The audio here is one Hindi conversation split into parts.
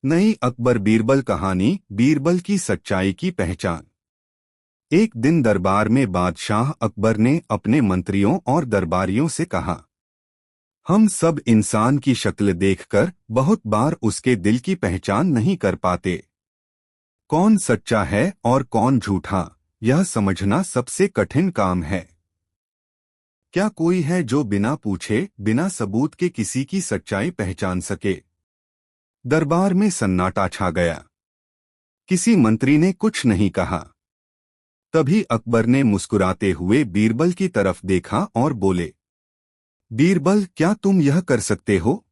नई अकबर बीरबल कहानी बीरबल की सच्चाई की पहचान। एक दिन दरबार में बादशाह अकबर ने अपने मंत्रियों और दरबारियों से कहा, हम सब इंसान की शक्ल देखकर बहुत बार उसके दिल की पहचान नहीं कर पाते। कौन सच्चा है और कौन झूठा, यह समझना सबसे कठिन काम है। क्या कोई है जो बिना पूछे, बिना सबूत के किसी की सच्चाई पहचान सके? दरबार में सन्नाटा छा गया। किसी मंत्री ने कुछ नहीं कहा। तभी अकबर ने मुस्कुराते हुए बीरबल की तरफ देखा और बोले, बीरबल, क्या तुम यह कर सकते हो?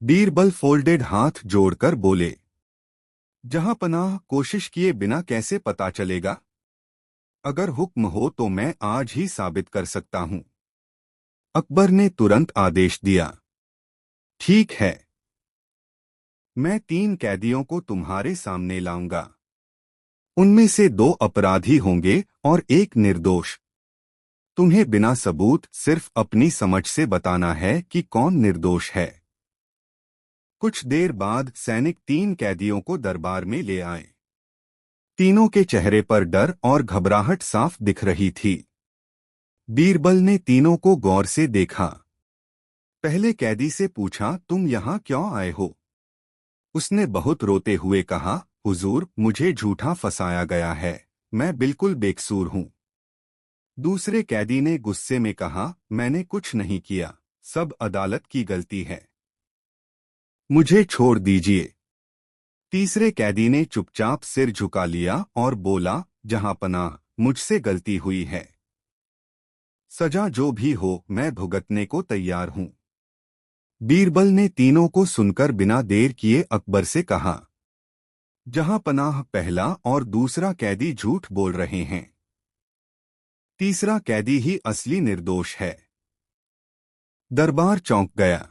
बीरबल फोल्डेड हाथ जोड़कर बोले, जहां पनाह, कोशिश किए बिना कैसे पता चलेगा? अगर हुक्म हो तो मैं आज ही साबित कर सकता हूं। अकबर ने तुरंत आदेश दिया, ठीक है, मैं 3 कैदियों को तुम्हारे सामने लाऊंगा। उनमें से 2 अपराधी होंगे और एक निर्दोष। तुम्हें बिना सबूत सिर्फ अपनी समझ से बताना है कि कौन निर्दोष है। कुछ देर बाद सैनिक 3 कैदियों को दरबार में ले आए। तीनों के चेहरे पर डर और घबराहट साफ दिख रही थी। बीरबल ने तीनों को गौर से देखा। पहले कैदी से पूछा, तुम यहाँ क्यों आए हो? उसने बहुत रोते हुए कहा, हुजूर, मुझे झूठा फंसाया गया है, मैं बिल्कुल बेकसूर हूँ। दूसरे कैदी ने गुस्से में कहा, मैंने कुछ नहीं किया, सब अदालत की गलती है, मुझे छोड़ दीजिए। तीसरे कैदी ने चुपचाप सिर झुका लिया और बोला, जहां पनाह, मुझसे गलती हुई है, सजा जो भी हो मैं भुगतने को तैयार हूं। बीरबल ने तीनों को सुनकर बिना देर किए अकबर से कहा, जहां पनाह, पहला और दूसरा कैदी झूठ बोल रहे हैं, तीसरा कैदी ही असली निर्दोष है। दरबार चौंक गया।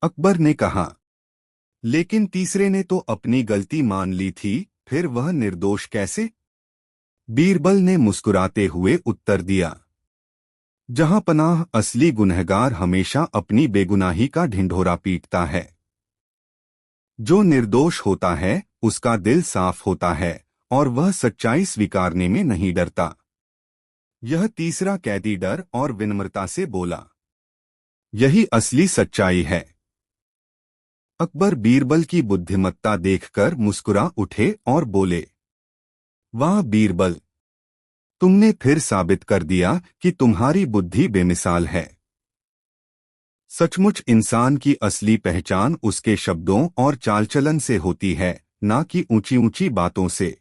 अकबर ने कहा, लेकिन तीसरे ने तो अपनी गलती मान ली थी, फिर वह निर्दोष कैसे? बीरबल ने मुस्कुराते हुए उत्तर दिया, जहां पनाह, असली गुनहगार हमेशा अपनी बेगुनाही का ढिंढोरा पीटता है। जो निर्दोष होता है उसका दिल साफ होता है और वह सच्चाई स्वीकारने में नहीं डरता। यह तीसरा कैदी डर और विनम्रता से बोला, यही असली सच्चाई है। अकबर बीरबल की बुद्धिमत्ता देखकर मुस्कुरा उठे और बोले, वाह बीरबल, तुमने फिर साबित कर दिया कि तुम्हारी बुद्धि बेमिसाल है। सचमुच इंसान की असली पहचान उसके शब्दों और चालचलन से होती है, ना कि ऊंची ऊंची बातों से।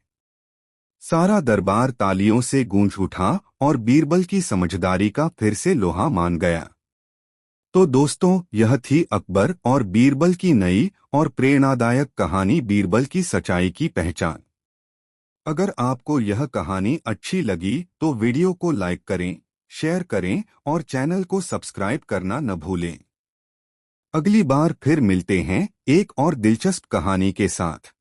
सारा दरबार तालियों से गूंज उठा और बीरबल की समझदारी का फिर से लोहा मान गया। तो दोस्तों, यह थी अकबर और बीरबल की नई और प्रेरणादायक कहानी, बीरबल की सच्चाई की पहचान। अगर आपको यह कहानी अच्छी लगी तो वीडियो को लाइक करें, शेयर करें और चैनल को सब्सक्राइब करना न भूलें। अगली बार फिर मिलते हैं एक और दिलचस्प कहानी के साथ।